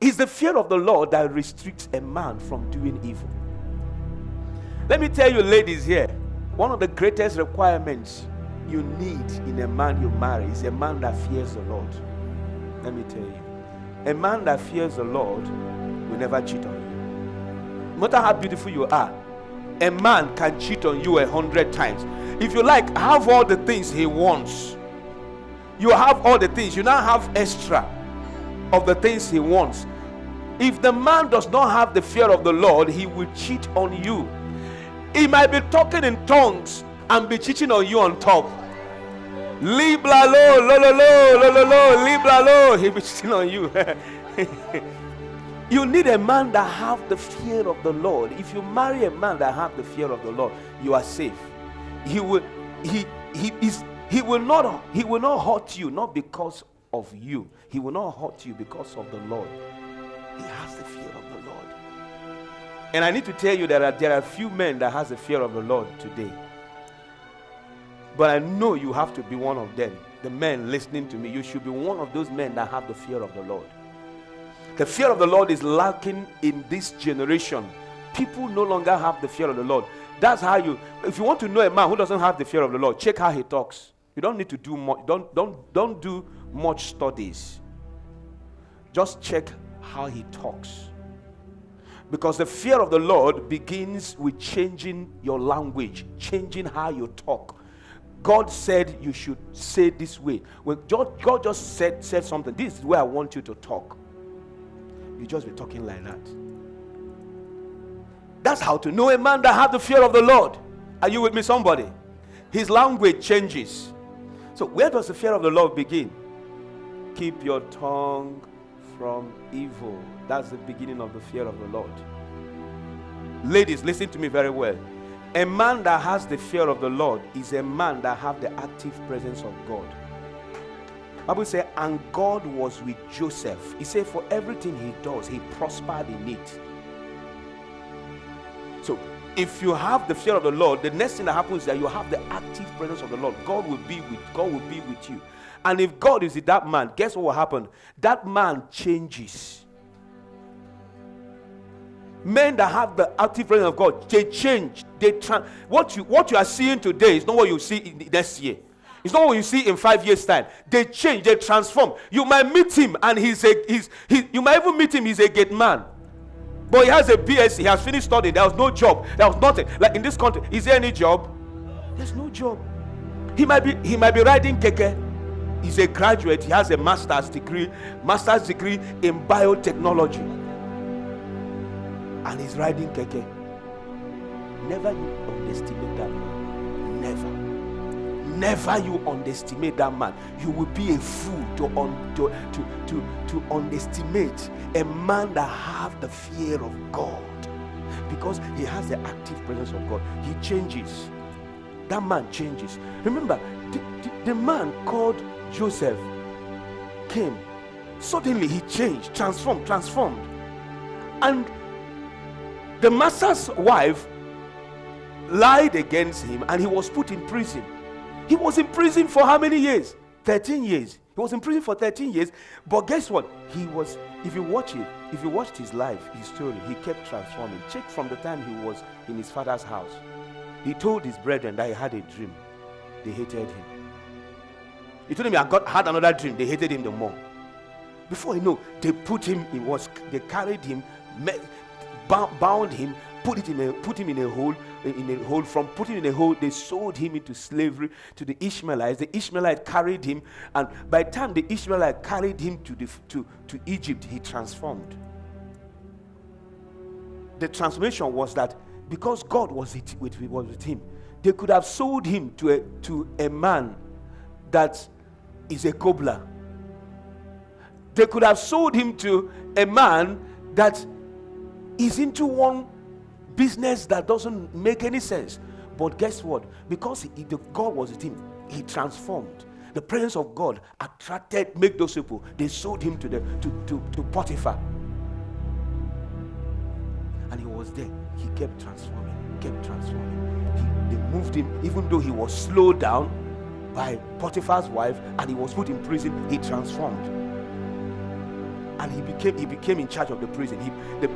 It's the fear of the Lord that restricts a man from doing evil. Let me tell you, ladies here, one of the greatest requirements you need in a man you marry is a man that fears the Lord. Let me tell you, a man that fears the Lord will never cheat on you. No matter how beautiful you are, a man can cheat on you 100 times. If you like, have all the things he wants. You have all the things. You now have extra of the things he wants. If the man does not have the fear of the Lord, he will cheat on you. He might be talking in tongues and be cheating on you on top. Libla lo, lo lo lo, lo lo lo, libla lo. He'll be cheating on you. You need a man that have the fear of the Lord. If you marry a man that have the fear of the Lord, you are safe. He will not hurt you, not because of you. He will not hurt you because of the Lord. He has the fear of the Lord. And I need to tell you that there are few men that has the fear of the Lord today. But I know you have to be one of them. The men listening to me, you should be one of those men that have the fear of the Lord. The fear of the Lord is lacking in this generation. People no longer have the fear of the Lord. That's how if you want to know a man who doesn't have the fear of the Lord, check how he talks. You don't need to do much. Don't do much studies. Just check how he talks. Because the fear of the Lord begins with changing your language, changing how you talk. God said you should say this way. When God just said something, this is where I want you to talk. You just be talking like that. That's how to know a man that has the fear of the Lord. Are you with me, somebody? His language changes. So where does the fear of the Lord begin? Keep your tongue from evil. That's the beginning of the fear of the Lord. Ladies, listen to me very well. A man that has the fear of the Lord is a man that has the active presence of God. Bible says, and God was with Joseph. He said, for everything he does, he prospered in it. So, if you have the fear of the Lord, the next thing that happens is that you have the active presence of the Lord. God will be with you. And if God is with that man, guess what will happen? That man changes. Men that have the active presence of God, they change. What you are seeing today is not what you see in next year. It's not what you see in 5 years' time. They change, they transform. You might meet him and you might even meet him, he's a gate man. But he has a BSc, he has finished studying, there was no job, there was nothing. Like in this country, is there any job? There's no job. He might be riding keke. He's a graduate, he has a master's degree in biotechnology. And he's riding keke. Never you underestimate that man. Never you underestimate that man. You will be a fool to underestimate a man that have the fear of God, because he has the active presence of God. He changes. That man changes. Remember, the man called Joseph came. Suddenly he changed, transformed. And the master's wife lied against him and he was put in prison. He was in prison for how many years? 13 years. He was in prison for 13 years. But guess what? If you watched his life, his story, he kept transforming. Check from the time he was in his father's house. He told his brethren that he had a dream. They hated him. He told them he had another dream. They hated him the more. Before you know, they carried him, bound him, put him in a hole. From putting in a hole, they sold him into slavery to the Ishmaelites. The Ishmaelites carried him, and by the time the Ishmaelites carried him to Egypt, he transformed. The transformation was that because God was with him, they could have sold him to a man that is a cobbler. They could have sold him to a man that is into one business that doesn't make any sense. But guess what? Because God was with him, he transformed. The presence of God made those people. They sold him to Potiphar, and he was there. He kept transforming. They moved him, even though he was slowed down by Potiphar's wife, and he was put in prison. He transformed. And he became in charge of the prison. The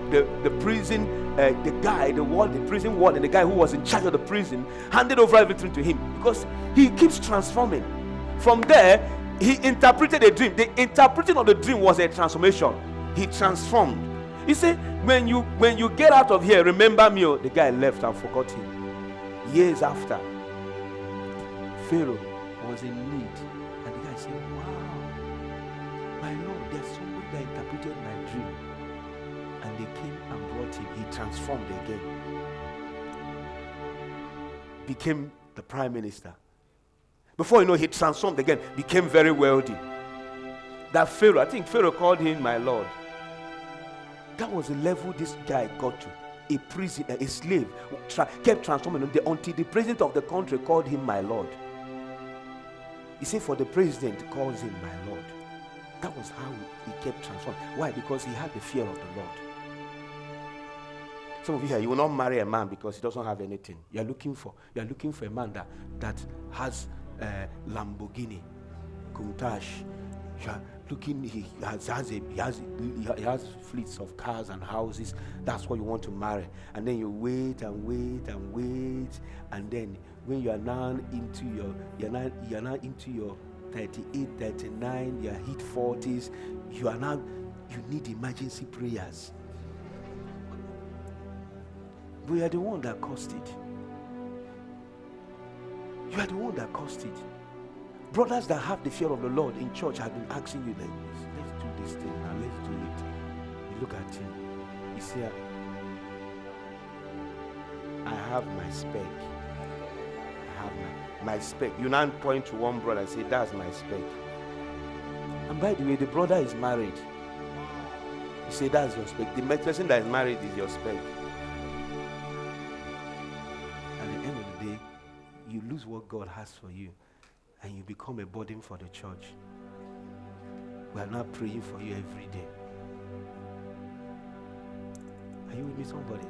prison, the prison warden, the guy who was in charge of the prison, handed over everything to him, because he keeps transforming. From there, he interpreted a dream. The interpreting of the dream was a transformation. He transformed. He said, when you get out of here, remember me. The guy left and forgot him. Years after, Pharaoh was in need, and the guy said, wow, my Lord, there's somebody that interpreted my dream. And they came and brought him. He transformed again, became the prime minister. Before you know, he transformed again, became very wealthy. That Pharaoh, I think Pharaoh called him my Lord. That was the level this guy got to. A prisoner, a slave, kept transforming until the president of the country called him my Lord. He said, for the president calls him my Lord. That was how he kept transforming. Why? Because he had the fear of the Lord. Some of you here, you will not marry a man because he doesn't have anything. You are looking for a man that has Lamborghini, Countach. You are looking. He has fleets of cars and houses. That's what you want to marry. And then you wait and wait and wait, and then when you are now into your 38, 39, you are hit 40s. You need emergency prayers. We are the one that caused it. You are the one that caused it. Brothers that have the fear of the Lord in church have been asking you, like, let's do this thing now, let's do it. You look at him. You see, I have my spec. I have my spec. You now point to one brother and say, that's my spec. And by the way, the brother is married. You say, that's your spec. The person that is married is your spec. At the end of the day, you lose what God has for you, and you become a burden for the church. We are now praying for you every day. Are you with me, somebody?